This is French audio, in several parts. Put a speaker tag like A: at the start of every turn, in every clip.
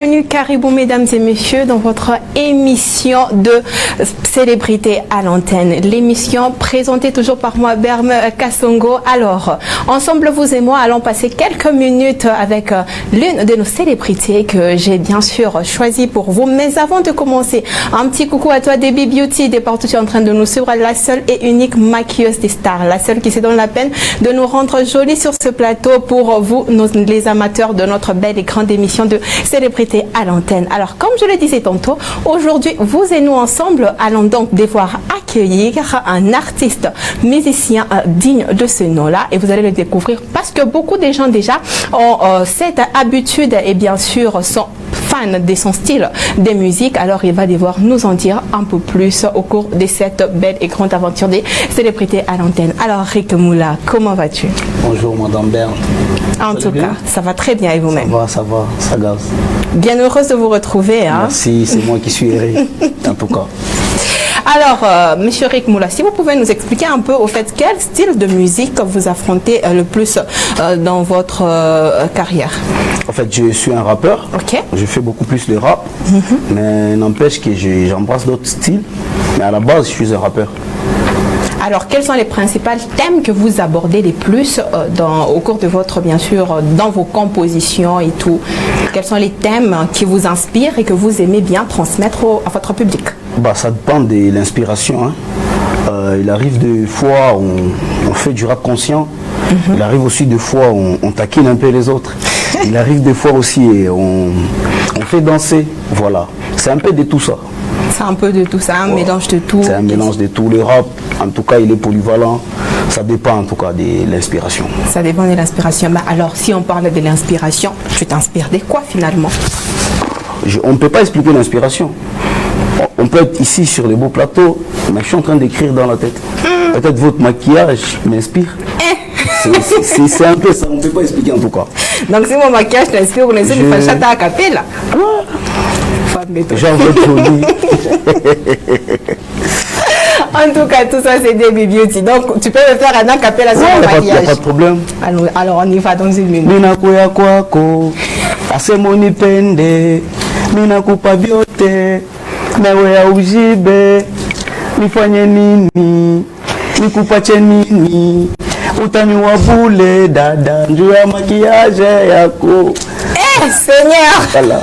A: Bienvenue, caribou, mesdames et messieurs, dans votre émission de célébrité à l'antenne. L'émission présentée toujours par moi, Berme Kassongo. Alors, ensemble, vous et moi, allons passer quelques minutes avec l'une de nos célébrités que j'ai bien sûr choisie pour vous. Mais avant de commencer, un petit coucou à toi, Debbie Beauty, des partout tu es en train de nous suivre, la seule et unique maquilleuse des stars, la seule qui se donne la peine de nous rendre jolis sur ce plateau pour vous, les amateurs de notre belle et grande émission de célébrité à l'antenne. Alors, comme je le disais tantôt, aujourd'hui, vous et nous ensemble allons donc devoir accueillir un artiste musicien digne de ce nom-là, et vous allez le découvrir parce que beaucoup de gens déjà ont cette habitude et bien sûr sont fans de son style de musique. Alors, il va devoir nous en dire un peu plus au cours de cette belle et grande aventure des célébrités à l'antenne. Alors, Rick Moula, comment vas-tu?
B: Bonjour, Madame Berne.
A: En tout cas, ça va très bien et vous-même?
B: Ça va, ça gaze.
A: Bien heureuse de vous retrouver. Hein?
B: Merci, c'est moi qui suis Eric, en tout cas.
A: Alors, Monsieur Rick Moula, si vous pouvez nous expliquer un peu au fait quel style de musique vous affrontez le plus dans votre carrière?
B: En fait, je suis un rappeur.
A: Ok.
B: Je fais beaucoup plus de rap, mais n'empêche que j'embrasse d'autres styles. Mais à la base, je suis un rappeur.
A: Alors, quels sont les principaux thèmes que vous abordez les plus au cours de votre, bien sûr, dans vos compositions et tout? Quels sont les thèmes qui vous inspirent et que vous aimez bien transmettre à votre public?
B: Bah, ça dépend de l'inspiration. Hein. Il arrive des fois on fait du rap conscient. Il arrive aussi des fois on taquine un peu les autres. Il arrive des fois aussi on fait danser. Voilà. C'est un peu de tout ça.
A: C'est un peu de tout ça, un mélange de tout.
B: C'est un mélange de tout. Le rap, en tout cas, il est polyvalent. Ça dépend en tout cas de l'inspiration. Ça
A: dépend de l'inspiration. Bah, alors, si on parle de l'inspiration, tu t'inspires de quoi finalement?
B: On ne peut pas expliquer l'inspiration. On peut être ici sur les beaux plateaux, mais je suis en train d'écrire dans la tête. Peut-être votre maquillage m'inspire. C'est un peu ça, on ne peut pas expliquer en tout cas.
A: Donc si mon maquillage t'inspire, on essaie de faire chata à capella.
B: Genre votre folie.
A: En tout cas, tout ça c'est Debbie Beauty. Donc tu peux me faire un acapella sur mon maquillage.
B: Il n'y a pas de problème.
A: Alors on y va dans une minute.
B: Mina kuya kwako, asemoni pende, mina kupa biote, nawe ya ujibe, nifanye nini, nikupache nini, utani wabule dada, njuu ya maquillage yako.
A: Eh Seigneur.
B: Voilà.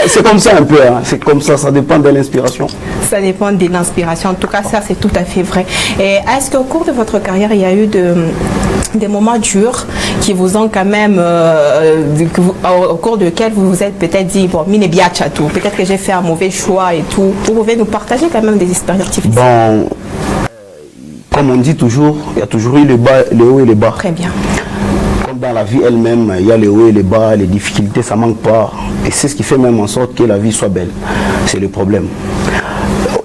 B: C'est comme ça un peu, hein. C'est comme ça dépend de l'inspiration.
A: Ça dépend de l'inspiration, en tout cas ça c'est tout à fait vrai. Et est-ce qu'au cours de votre carrière il y a eu des moments durs qui vous ont quand même, au cours desquels vous vous êtes peut-être dit, bon, mine bien tout, peut-être que j'ai fait un mauvais choix et tout. Vous pouvez nous partager quand même des expériences difficiles?
B: Bon, comme on dit toujours, il y a toujours eu les hauts et les bas.
A: Très bien.
B: Dans la vie elle-même, il y a les hauts et les bas, les difficultés, ça manque pas. Et c'est ce qui fait même en sorte que la vie soit belle. C'est le problème.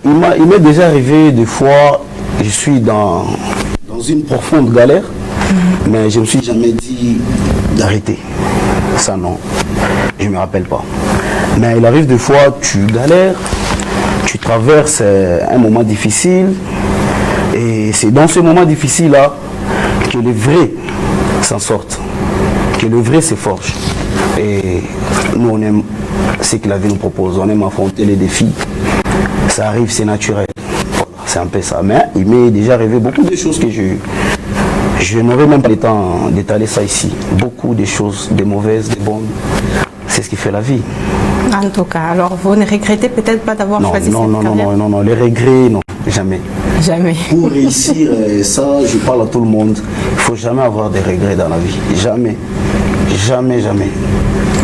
B: Il m'est déjà arrivé des fois, je suis dans une profonde galère, mais je ne me suis jamais dit d'arrêter. Ça non, je ne me rappelle pas. Mais il arrive des fois, tu galères, tu traverses un moment difficile, et c'est dans ce moment difficile-là que les vrais s'en sortent, que le vrai se forge. Et nous on aime ce que la vie nous propose, on aime affronter les défis, ça arrive, c'est naturel. Voilà, c'est un peu ça, mais il m'est déjà arrivé beaucoup de choses que je n'aurais même pas le temps d'étaler ça ici. Beaucoup de choses, des mauvaises, des bonnes, c'est ce qui fait la vie.
A: En tout cas, alors vous ne regrettez peut-être pas d'avoir choisi cette carrière?
B: Non, les regrets, non, jamais.
A: Jamais.
B: Pour réussir, ça, je parle à tout le monde, il ne faut jamais avoir des regrets dans la vie. Jamais. Jamais, jamais.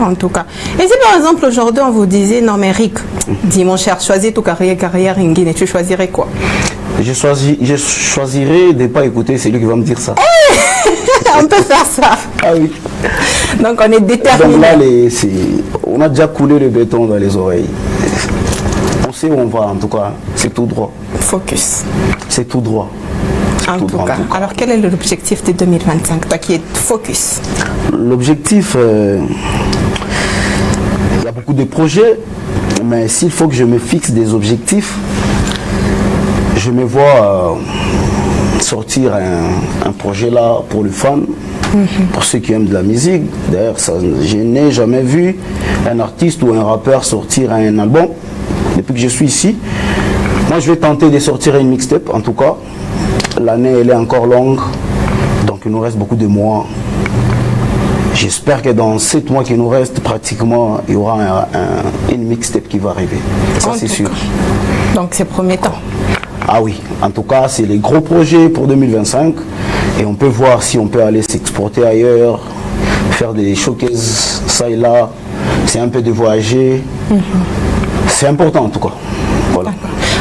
A: En tout cas. Et si par exemple aujourd'hui on vous disait, non mais Rick, dis mon cher, choisis ton carrière in Guinée, tu choisirais quoi?
B: Je choisirais de ne pas écouter celui qui va me dire ça.
A: On peut faire ça.
B: Ah oui.
A: Donc on est déterminé.
B: Donc là, on a déjà coulé le béton dans les oreilles. On sait où on va en tout cas, c'est tout droit.
A: Focus.
B: C'est tout droit.
A: En tout cas. Alors quel est l'objectif de 2025, toi qui es focus?
B: L'objectif, il y a beaucoup de projets, mais s'il faut que je me fixe des objectifs, je me vois sortir un projet là pour les fans, pour ceux qui aiment de la musique. D'ailleurs, je n'ai jamais vu un artiste ou un rappeur sortir un album depuis que je suis ici. Moi, je vais tenter de sortir une mixtape, en tout cas. L'année, elle est encore longue, donc il nous reste beaucoup de mois. J'espère que dans 7 mois qui nous restent, pratiquement, il y aura une mixtape qui va arriver. Ça, c'est sûr.
A: Donc, c'est premier temps.
B: Ah oui, en tout cas, c'est les gros projets pour 2025. Et on peut voir si on peut aller s'exporter ailleurs, faire des showcases, ça et là. C'est un peu de voyager. C'est important, en tout cas. Voilà.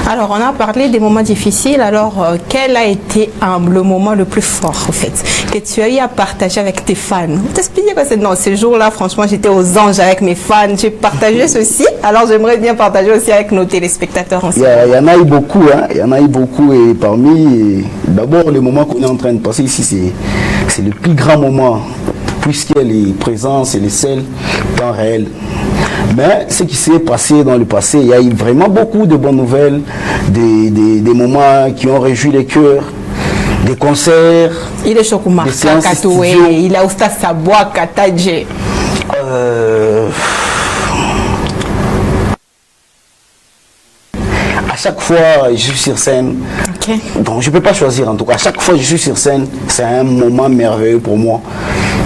A: Alors, on a parlé des moments difficiles. Alors, quel a été le moment le plus fort, en fait, que tu as eu à partager avec tes fans? T'expliquer quoi? Non, ce jour-là, franchement, j'étais aux anges avec mes fans. J'ai partagé ceci. Alors, j'aimerais bien partager aussi avec nos téléspectateurs.
B: Il y en a eu beaucoup, hein. Il y en a eu beaucoup. Et parmi, d'abord, les moments qu'on est en train de passer ici, c'est le plus grand moment, puisqu'il est présent, c'est les seuls temps réels. Mais ce qui s'est passé dans le passé, il y a eu vraiment beaucoup de bonnes nouvelles, des moments qui ont réjoui les cœurs, des concerts.
A: Il est Chokoumar Kakatoué, il a Osta Saboua Katadje.
B: À chaque fois, je suis sur scène.
A: Okay.
B: Donc, je ne peux pas choisir en tout cas. À chaque fois que je suis sur scène, c'est un moment merveilleux pour moi.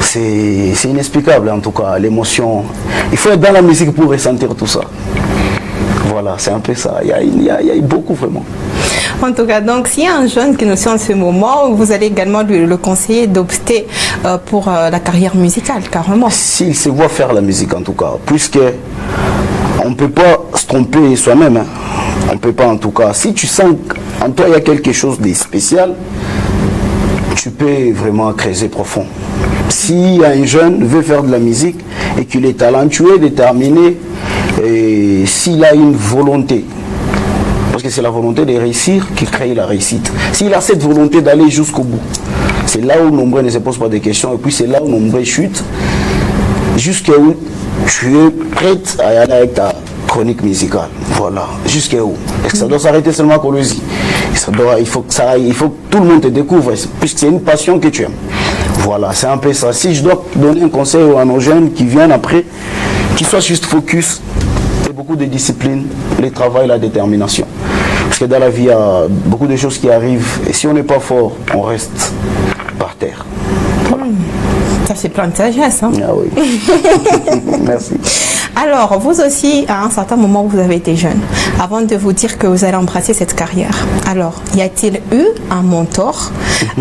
B: C'est inexplicable en tout cas, l'émotion. Il faut être dans la musique pour ressentir tout ça. Voilà, c'est un peu ça. Il y a eu beaucoup vraiment.
A: En tout cas, donc s'il y a un jeune qui nous suit en ce moment, vous allez également le conseiller d'opter pour la carrière musicale, carrément.
B: S'il se voit faire la musique en tout cas, puisque on ne peut pas se tromper soi-même. Hein. On ne peut pas en tout cas. Si tu sens qu'en toi il y a quelque chose de spécial, tu peux vraiment creuser profond. Si un jeune veut faire de la musique et qu'il est talentueux, déterminé, et s'il a une volonté, parce que c'est la volonté de réussir qui crée la réussite. S'il a cette volonté d'aller jusqu'au bout, c'est là où nombreux ne se posent pas de questions, et puis c'est là où nombreux chutent, jusqu'à où tu es prête à y aller avec ta chronique musicale. Voilà, jusqu'à où. Est-ce que ça doit s'arrêter seulement à Colosie? Il faut que tout le monde te découvre, puisque c'est une passion que tu aimes. Voilà, c'est un peu ça. Si je dois donner un conseil à nos jeunes qui viennent après, qu'ils soient juste focus et beaucoup de discipline, le travail, la détermination. Parce que dans la vie, il y a beaucoup de choses qui arrivent et si on n'est pas fort, on reste par terre. Voilà.
A: Ça, c'est plein de sagesse. Hein?
B: Ah oui. Merci.
A: Alors, vous aussi, à un certain moment où vous avez été jeune, avant de vous dire que vous allez embrasser cette carrière, alors, y a-t-il eu un mentor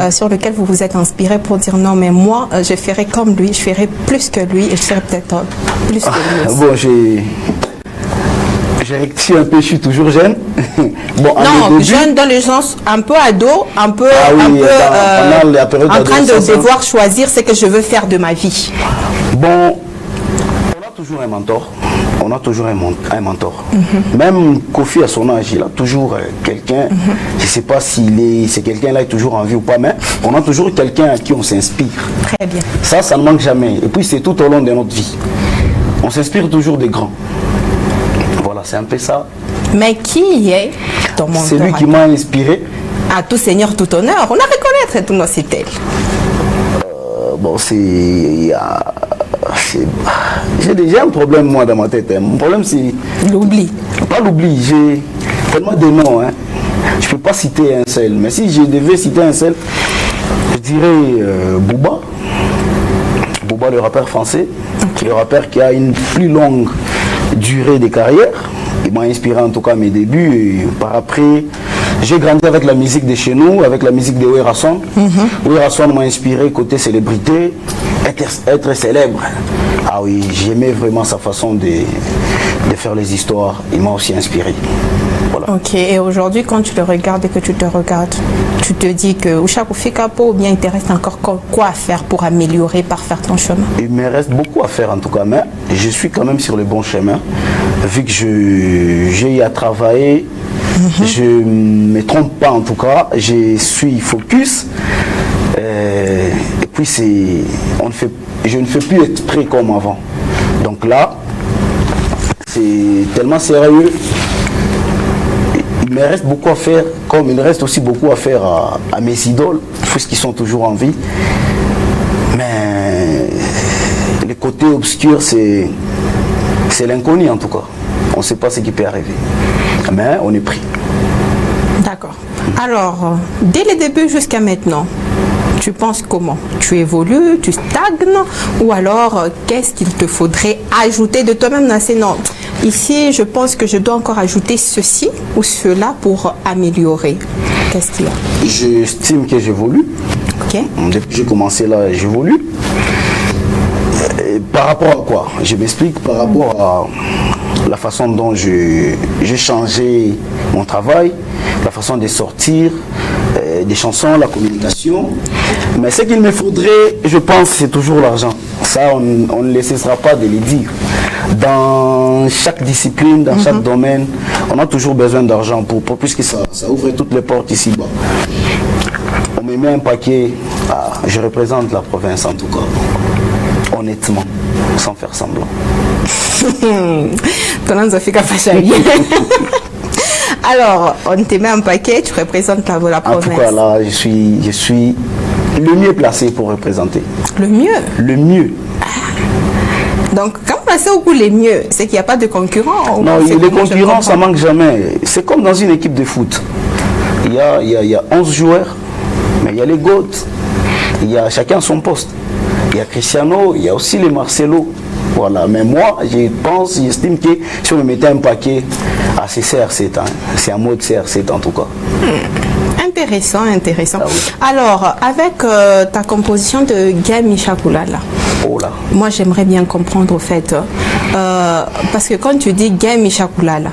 A: sur lequel vous vous êtes inspiré pour dire non, mais moi, je ferai comme lui, je ferai plus que lui et je serai peut-être plus que lui aussi.
B: Bon, j'ai rectifié un peu, je suis toujours jeune. Bon,
A: non, jeune dans le sens un peu ado, un peu, en train de devoir choisir ce que je veux faire de ma vie.
B: Bon, on a toujours un mentor. On a toujours un mentor. Même Kofi à son âge, il a toujours quelqu'un, je ne sais pas si c'est quelqu'un-là est toujours en vie ou pas, mais on a toujours quelqu'un à qui on s'inspire.
A: Très bien.
B: Ça ne manque jamais. Et puis c'est tout au long de notre vie. On s'inspire toujours des grands. Voilà, c'est un peu ça.
A: Mais qui est ton mentor?
B: C'est lui qui m'a inspiré.
A: À tout seigneur, tout honneur. On a reconnaître tout nos cités.
B: Bon, j'ai déjà un problème moi dans ma tête. Hein. Mon problème c'est
A: l'oubli.
B: Pas l'oubli, j'ai tellement de noms. Hein. Je ne peux pas citer un seul. Mais si je devais citer un seul, je dirais Booba. Booba, le rappeur français. Okay. Le rappeur qui a une plus longue durée de carrière. Il m'a inspiré en tout cas à mes débuts. Et par après, j'ai grandi avec la musique de chez nous, avec la musique de Ouérason. Ouérason m'a inspiré côté célébrité, être célèbre. Ah oui, j'aimais vraiment sa façon de faire les histoires. Il m'a aussi inspiré. Voilà.
A: Ok, et aujourd'hui, quand tu le regardes et que tu te regardes, tu te dis que Ouchakou Fikapo, ou bien il te reste encore quoi à faire pour améliorer, parfaire ton chemin? Il
B: me reste beaucoup à faire en tout cas, mais je suis quand même sur le bon chemin. Vu que j'ai eu à travailler, je ne me trompe pas en tout cas, je suis focus. Et puis je ne fais plus être prêt comme avant. Donc là, c'est tellement sérieux. il me reste beaucoup à faire, comme il reste aussi beaucoup à faire à mes idoles, puisqu'ils sont toujours en vie. Mais les côtés obscurs, c'est l'inconnu en tout cas. On ne sait pas ce qui peut arriver. Mais on est pris.
A: D'accord. Alors, dès le début jusqu'à maintenant, tu penses comment? Tu évolues, tu stagnes, ou alors qu'est-ce qu'il te faudrait ajouter de toi-même dans ces notes? Ici, je pense que je dois encore ajouter ceci ou cela pour améliorer. Qu'est-ce qu'il y a?
B: J'estime que j'évolue.
A: Ok.
B: Depuis que j'ai commencé là, j'évolue. Par rapport à quoi? Je m'explique. Par rapport à la façon dont j'ai changé mon travail, la façon de sortir des chansons, la communication. Mais ce qu'il me faudrait, je pense, c'est toujours l'argent. Ça, on ne cessera pas de le dire. Dans chaque discipline, dans chaque domaine, on a toujours besoin d'argent puisque ça ouvre toutes les portes ici-bas. On me met un paquet, je représente la province en tout cas, honnêtement, sans faire semblant.
A: Alors, on te met un paquet, tu représentes la province.
B: En tout cas, là, je suis le mieux placé pour représenter.
A: Le mieux?
B: Le mieux.
A: Donc, quand c'est au coup les mieux, c'est qu'il n'y a pas de concurrents?
B: Non, les concurrents, ça manque jamais. C'est comme dans une équipe de foot. Il y a 11 joueurs, mais il y a les GOAT. Il y a chacun son poste. Il y a Cristiano, il y a aussi les Marcelo. Voilà, mais moi, j'estime que si on me mettait un paquet, c'est CR7, hein. C'est un mode CR7 en tout cas.
A: Intéressant, intéressant.
B: Ah oui.
A: Alors, avec ta composition de Game Michakulala,
B: oh là.
A: Moi j'aimerais bien comprendre au fait, parce que quand tu dis Game Michakulala,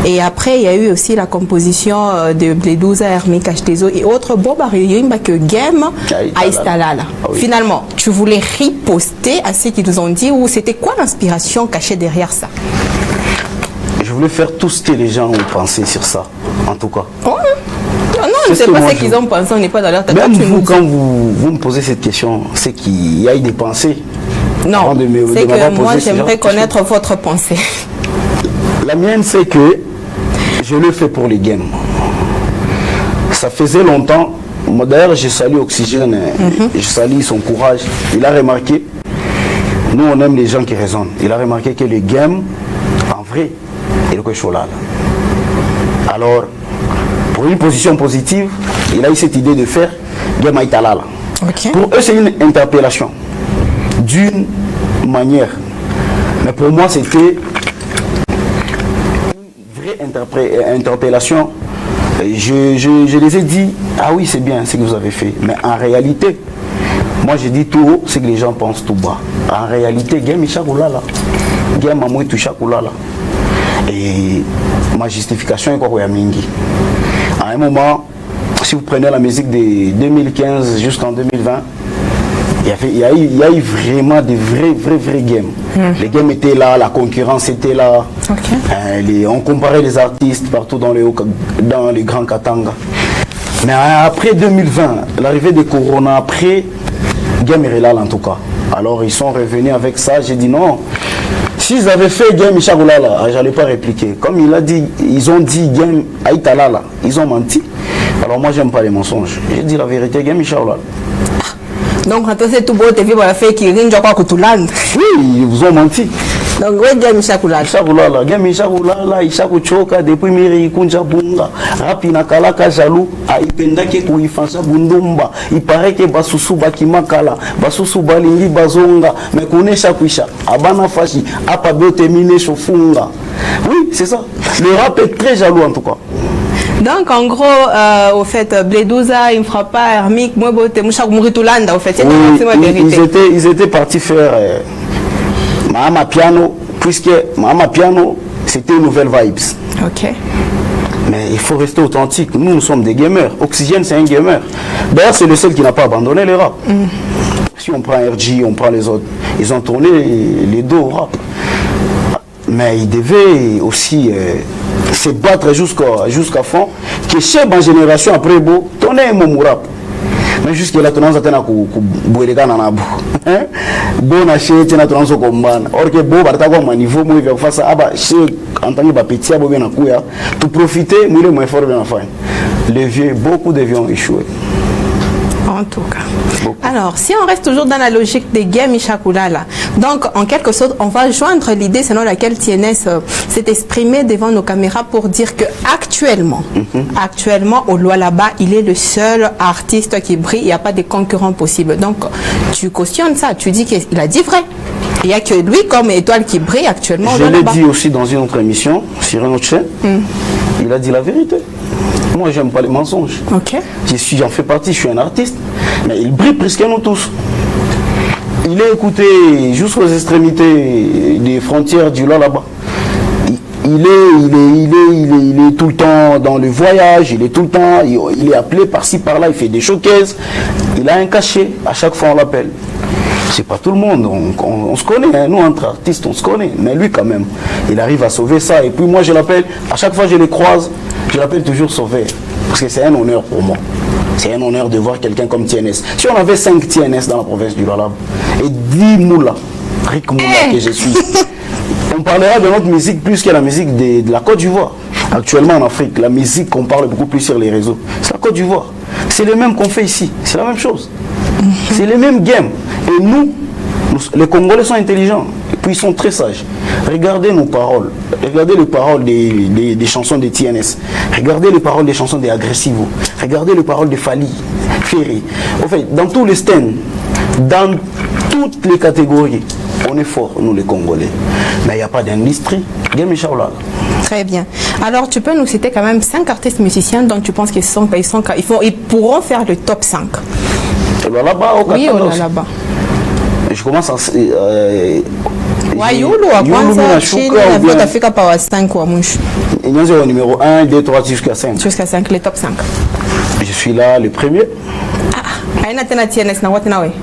A: et après il y a eu aussi la composition de Bledouza, Hermé Kachtezo et autres, bon, bah, il y a eu que Game Aïstalala.
B: Ah oui.
A: Finalement, tu voulais riposter à ce qu'ils nous ont dit, ou c'était quoi l'inspiration cachée derrière ça?
B: Je voulais faire tout ce que les gens ont pensé sur ça, en tout cas.
A: Oh, non, je ne sais pas ce qu'ils ont pensé, on n'est pas dans leur tête.
B: Même vous, quand vous me posez cette question, c'est qu'il y a eu des pensées.
A: Non, c'est que moi j'aimerais connaître votre pensée.
B: La mienne, c'est que je le fais pour les games. Ça faisait longtemps. D'ailleurs, je salue Oxygène, je salue son courage. Il a remarqué, nous on aime les gens qui raisonnent. Il a remarqué que les games, en vrai, il est quelque chose là. Alors, pour une position positive, il a eu cette idée de faire Game Aïtalala.
A: Okay.
B: Pour eux, c'est une interpellation, d'une manière. Mais pour moi, c'était une vraie interpellation. Je les ai dit, ah oui, c'est bien ce que vous avez fait. Mais en réalité, moi je dis tout haut, c'est que les gens pensent tout bas. En réalité, Game Michakulala, Game Amouitou Chakulala. Et ma justification est quoi, Mingi. À un moment, si vous prenez la musique de 2015 jusqu'en 2020, il y a eu vraiment des vrais games. Les games étaient là, la concurrence était là. Okay. On comparait les artistes partout dans les grands Katanga. Mais après 2020, l'arrivée de Corona, après, Game Relal en tout cas. Alors ils sont revenus avec ça, j'ai dit non. S'ils avaient fait Game Michakulala, je n'allais pas répliquer. Comme il a dit, ils ont dit Game Aïtalala, ils ont menti. Alors moi, j'aime pas les mensonges. J'ai dit la vérité, Game Michakulala.
A: Donc, quand c'est tout beau, tu vis la fête qui rime, je crois que tout l'an.
B: Oui, ils vous ont menti.
A: Donc, oui, Game Michakulala.
B: Michakulala, Game Michakulala, Ishaku Choka, depuis Miri Kunja Bunga, Rapina Kalaka Jalou, Aipenda Keku Ifansa Bundumba, il paraît que Basusu Bakimakala, Basusu Balingi Bazonga, mais Kunesha Kwisha, Abana Fashi, Apabio Temine Shofunga. Oui, c'est ça. Le rap est très jaloux en tout cas.
A: Donc, en gros, au fait, Bledouza, il ne fera pas Hermique, moi, Mouchak Mouritulanda, au fait, c'est
B: ils étaient partis faire Mahama Piano, puisque Mahama Piano, c'était une nouvelle vibes.
A: Ok.
B: Mais il faut rester authentique. Nous sommes des gamers. Oxygène, c'est un gamer. D'ailleurs, c'est le seul qui n'a pas abandonné le rap. Si on prend RG, on prend les autres, ils ont tourné les dos au rap. Mais ils devaient aussi se battre jusqu'à fond. Que chez ma génération après beau, tourner mon rap. Mais jusque-là, tu as bouélega nanabu. Bon acheter, tu as tendance au combat. Or que bon, tu as un niveau, moi, il faut ça. En tant que petit, tu profites, moi, le moins fort, bien enfin. Les vieux, beaucoup de vieux ont échoué.
A: En tout cas. Alors, si on reste toujours dans la logique des games Ishakulala, donc en quelque sorte, on va joindre l'idée selon laquelle TNS s'est exprimé devant nos caméras pour dire que actuellement, au Lualaba, il est le seul artiste qui brille, il n'y a pas de concurrent possible. Donc, tu cautionnes ça, tu dis qu'il a dit vrai. Il n'y a que lui comme étoile qui brille actuellement au Lualaba.
B: Je l'ai dit aussi dans une autre émission, sur une autre chaîne, il a dit la vérité. Moi, j'aime pas les mensonges.
A: Okay.
B: J'en fais partie, je suis un artiste. Mais il brille plus que nous tous. Il est écouté jusqu'aux extrémités des frontières du là-bas. Il est tout le temps dans le voyage, il est tout le temps, il est appelé par-ci par-là, il fait des showcases. Il a un cachet, à chaque fois on l'appelle. C'est pas tout le monde, on se connaît, hein. Nous entre artistes on se connaît, mais lui quand même, il arrive à sauver ça. Et puis moi je l'appelle, à chaque fois je les croise, je l'appelle toujours Sauveur, parce que c'est un honneur pour moi. C'est un honneur de voir quelqu'un comme TNS. Si on avait 5 TNS dans la province du Lualaba et 10 Moula, Rick Moula que je suis, on parlera de notre musique plus que la musique de la Côte d'Ivoire. Actuellement en Afrique, la musique qu'on parle beaucoup plus sur les réseaux, c'est la Côte d'Ivoire. C'est le même qu'on fait ici, c'est la même chose. C'est les mêmes games. Et nous, les Congolais sont intelligents, et puis ils sont très sages. Regardez nos paroles, regardez les paroles des chansons de TNS, regardez les paroles des chansons des Agressivo, regardez les paroles de Fali, Ferry. En fait, dans tous les stands, dans toutes les catégories, on est fort, nous les Congolais. Mais il n'y a pas d'industrie.
A: Très bien. Alors, tu peux nous citer quand même 5 artistes musiciens dont tu penses ils pourront faire le top 5.
B: Là-bas, au
A: oui, là-bas.
B: Je commence à... numéro 1, 2, 3 jusqu'à 5.
A: Jusqu'à 5, les top 5.
B: Je suis là, le premier.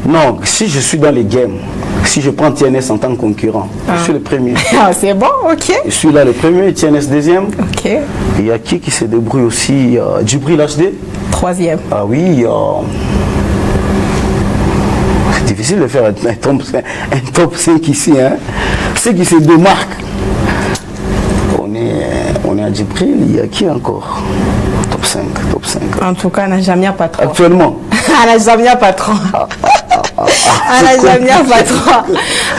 B: Non, si je suis dans les games, si je prends TNS en tant que concurrent, je suis le premier.
A: Ah, c'est bon, ok.
B: Je suis là le premier, TNS deuxième.
A: Ok.
B: Il y a qui se débrouille aussi? Djibril HD.
A: Troisième.
B: Ah oui, c'est difficile de faire un top 5 ici. Hein. Ceux qui se démarquent. On est à Djibril, il y a qui encore? Top 5.
A: En tout cas, Najamia Patron.
B: Actuellement.
A: Najamia Patron. Najamia Patron.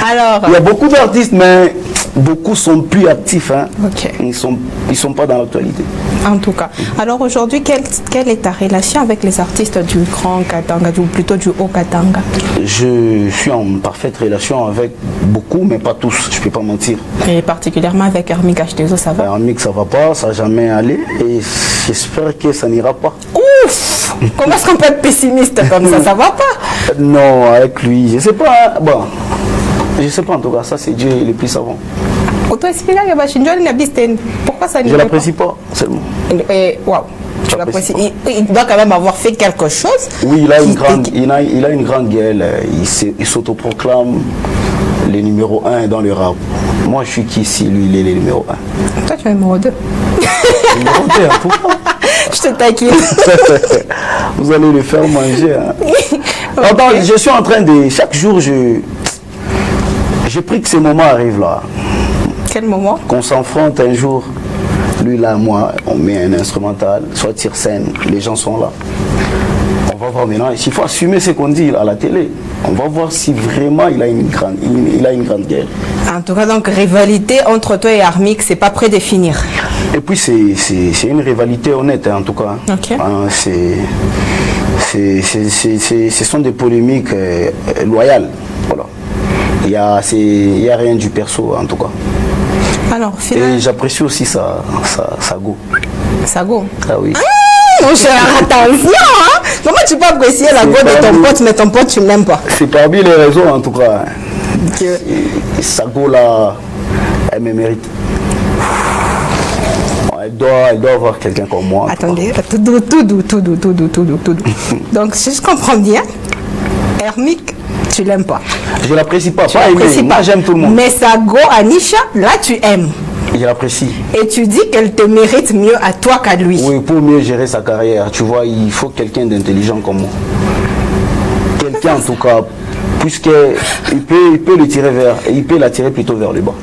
A: Alors.
B: Il y a beaucoup d'artistes, mais beaucoup sont plus actifs. Hein.
A: Okay.
B: Ils sont pas dans l'actualité.
A: En tout cas. Alors aujourd'hui, quelle est ta relation avec les artistes du Grand Katanga, ou plutôt du Haut Katanga?
B: Je suis en parfaite relation avec beaucoup, mais pas tous, je ne peux pas mentir.
A: Et particulièrement avec Hermic H2O, ça va?
B: Hermic, ça va pas, ça n'a jamais allé, et j'espère que ça n'ira pas.
A: Ouf! Comment est-ce qu'on peut être pessimiste comme ça? Ça va pas?
B: Non, avec lui, je sais pas. Bon, je sais pas en tout cas, ça c'est Dieu le plus savant.
A: Pourquoi ça
B: je l'apprécie pas, seulement.
A: Waouh, tu l'apprécies. Il doit quand même avoir fait quelque chose.
B: Oui, il a une grande gueule. Il s'autoproclame le numéro 1 dans le rap. Moi, je suis qui ici? Lui, il est le numéro 1.
A: Toi, tu es le numéro 2.
B: Numéro 2, hein, pourquoi?
A: Je te taquine.
B: Vous allez le faire manger. Hein. Okay. Attends, je suis en train de... Chaque jour, j'ai pris que ce moment arrive là.
A: Quel moment?
B: Qu'on s'enfronte un jour. Lui là, moi, on met un instrumental, soit sur scène, les gens sont là. On va voir maintenant, il faut assumer ce qu'on dit à la télé. On va voir si vraiment il a une grande guerre.
A: En tout cas, donc, rivalité entre toi et Hermic, c'est pas prédéfinir.
B: Et puis, c'est une rivalité honnête, hein, en tout cas.
A: Okay.
B: Hein, ce sont des polémiques loyales. Voilà. Il n'y a rien du perso, en tout cas.
A: Alors, finalement...
B: Et j'apprécie aussi sa go.
A: Sa go?
B: Ah oui.
A: Mon cher, attention, hein? Comment tu peux apprécier la go de ton pote, mais ton pote, tu ne l'aimes pas?
B: C'est parmi les raisons, en tout cas.
A: Okay.
B: Sa go, là, elle me mérite. Elle doit avoir quelqu'un comme moi.
A: Attendez, tout doux. Donc, si je comprends bien, Hermic, tu l'aimes pas.
B: Je l'apprécie pas.
A: Tu l'apprécies pas.
B: Moi, j'aime tout le monde.
A: Mais sa go, Anisha, là, tu aimes.
B: Je l'apprécie.
A: Et tu dis qu'elle te mérite mieux à toi qu'à lui.
B: Oui, pour mieux gérer sa carrière. Tu vois, il faut quelqu'un d'intelligent comme moi. quelqu'un en tout cas, puisqu'il peut le tirer il peut l'attirer plutôt vers le bas.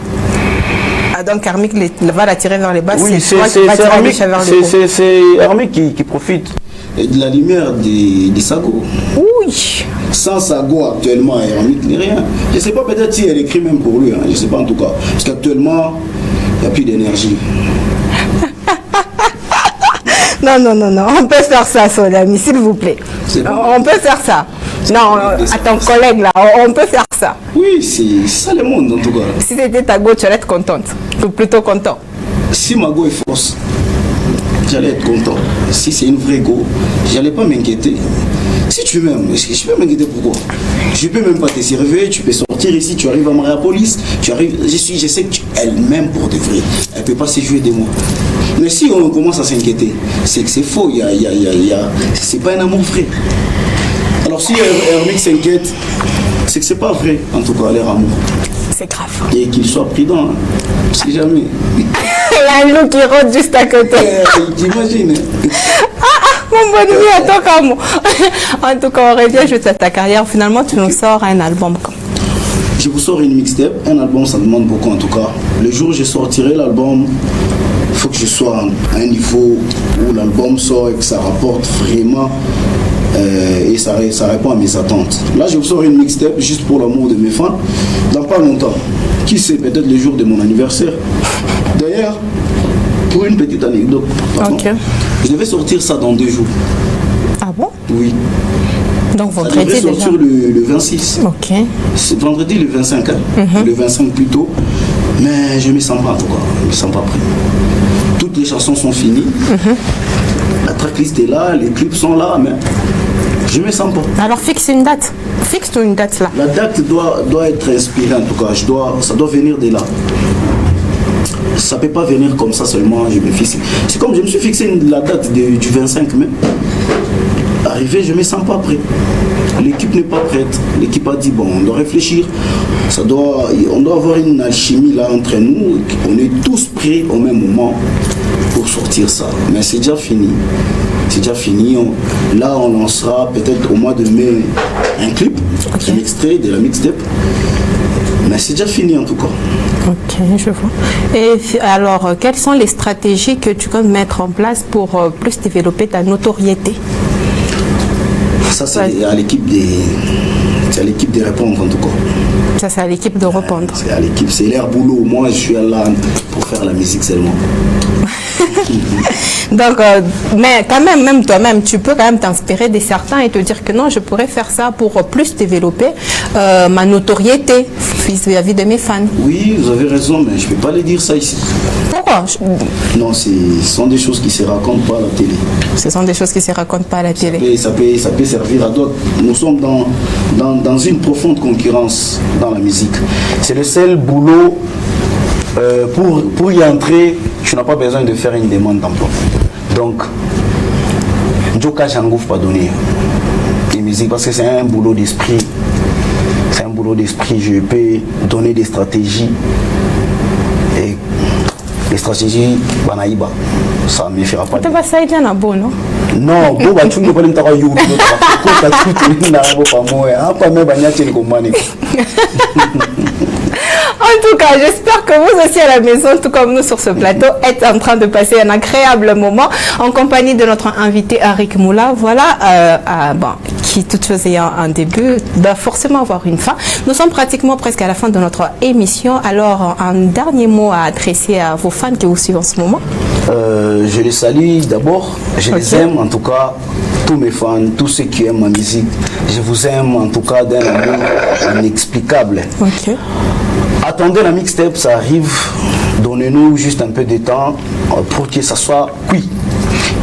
A: Ah, donc Hermic va l'attirer vers le bas,
B: oui, c'est Hermic qui profite de la lumière de Sago.
A: Oui.
B: Sans Sago actuellement, Hermic n'est rien. Je ne sais pas, peut-être si elle écrit même pour lui, hein. Je ne sais pas en tout cas. Parce qu'actuellement, il n'y a plus d'énergie.
A: Non, on peut faire ça, Solami, s'il vous plaît. On peut faire ça. Non, à ton collègue là, on peut faire ça.
B: Oui, c'est ça le monde en tout cas.
A: Si c'était ta go, tu allais être contente. Ou plutôt content.
B: Si ma go est fausse, j'allais être content. Si c'est une vraie go, j'allais pas m'inquiéter. Si tu m'aimes, je peux m'inquiéter pourquoi? Je peux même pas te servir, tu peux sortir ici, tu arrives à Mariapolis, tu arrives, je sais qu'elle m'aime pour de vrai. Elle peut pas se jouer de moi. Mais si on commence à s'inquiéter, c'est que c'est faux, c'est pas un amour vrai. Alors si Hermic s'inquiète, c'est que c'est pas vrai, en tout cas, leur amour.
A: C'est grave.
B: Et qu'il soit prudent, hein. Si jamais.
A: Il y a un loup qui rôde juste à côté.
B: T'imagines?
A: Mon bon nuit, attends comme moi. En tout cas, on revient juste à ta carrière. Finalement, tu nous sors un album.
B: Je vous sors une mixtape. Un album, ça demande beaucoup en tout cas. Le jour où je sortirai l'album, il faut que je sois à un niveau où l'album sort et que ça rapporte vraiment et ça répond à mes attentes. Là, je vous sors une mixtape juste pour l'amour de mes fans. Dans pas longtemps. Qui sait, peut-être le jour de mon anniversaire. D'ailleurs, pour une petite anecdote,
A: okay.
B: Je devais sortir ça dans 2 jours.
A: Ah bon?
B: Oui.
A: Donc vendredi
B: ça devait sortir le 26.
A: Ok.
B: C'est vendredi le 25, hein? Le 25 plus tôt. Mais je ne me sens pas en tout cas. Je ne me sens pas prêt. Toutes les chansons sont finies. La tracklist est là, les clips sont là, mais je ne me sens pas.
A: Alors fixe une date. Fixe-toi une date là.
B: La date doit être inspirée en tout cas. Ça doit venir de là. Ça ne peut pas venir comme ça seulement, je me fixe. C'est comme je me suis fixé la date du 25 mai. Arrivé, je ne me sens pas prêt. L'équipe n'est pas prête. L'équipe a dit, bon, on doit réfléchir. On doit avoir une alchimie là entre nous. On est tous prêts au même moment pour sortir ça. Mais c'est déjà fini. C'est déjà fini. Là, on lancera peut-être au mois de mai un clip, un extrait de la mixtape. Mais c'est déjà fini en tout cas.
A: Ok, je vois. Et alors, quelles sont les stratégies que tu comptes mettre en place pour plus développer ta notoriété?
B: Ça, c'est à l'équipe de répondre en tout cas.
A: Ça, c'est à l'équipe de répondre.
B: C'est à l'équipe, c'est leur boulot. Moi, je suis là pour faire la musique seulement.
A: Donc, mais quand même toi-même, tu peux quand même t'inspirer de certains et te dire que non, je pourrais faire ça pour plus développer ma notoriété vis-à-vis de mes fans.
B: Oui, vous avez raison, mais je ne peux pas les dire ça ici.
A: Pourquoi?
B: Non, ce sont des choses qui ne se racontent pas à la télé.
A: Ce sont des choses qui ne se racontent pas à la télé.
B: Ça peut servir à d'autres. Nous sommes dans une profonde concurrence dans la musique. C'est le seul boulot. Pour y entrer, tu n'as pas besoin de faire une demande d'emploi. Donc, Djoka Jangouf pas donner les musiques parce que c'est un boulot d'esprit. C'est un boulot d'esprit. Je peux donner des stratégies. Et les stratégies, Banaïba, ça ne me fera pas.
A: Tu vas ça être un bon, non?
B: Non, tu ne peux pas dire
A: En tout cas, j'espère que vous aussi à la maison, tout comme nous sur ce plateau, êtes en train de passer un agréable moment en compagnie de notre invité Arik Moula. Voilà, qui toute chose ayant un début, doit forcément avoir une fin. Nous sommes pratiquement presque à la fin de notre émission. Alors, un dernier mot à adresser à vos fans qui vous suivent en ce moment.
B: Je les salue d'abord. Je les aime en tout cas. Tous mes fans, tous ceux qui aiment ma musique, je vous aime en tout cas d'un amour inexplicable.
A: Okay.
B: Attendez la mixtape, ça arrive. Donnez-nous juste un peu de temps pour que ça soit cuit.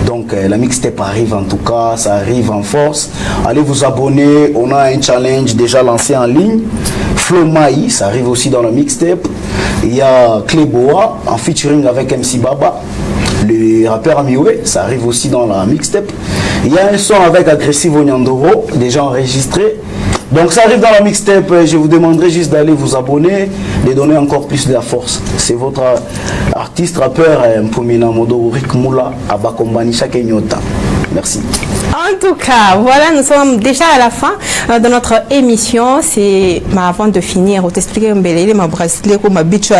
B: Donc la mixtape arrive en tout cas, ça arrive en force. Allez vous abonner, on a un challenge déjà lancé en ligne. Flo Mai, ça arrive aussi dans la mixtape. Il y a Cléboa en featuring avec MC Baba. Le rappeur Amiwe, ça arrive aussi dans la mixtape. Il y a un son avec Agressive Onyandoro, déjà enregistré. Donc ça arrive dans la mixtape, je vous demanderai juste d'aller vous abonner, de donner encore plus de la force. C'est votre artiste rappeur Mpomina Modo Rick Moula Abakombani Chakenyota. Merci.
A: En tout cas, voilà, nous sommes déjà à la fin de notre émission. C'est avant de finir, on t'expliquer ma bracelet, ma biche.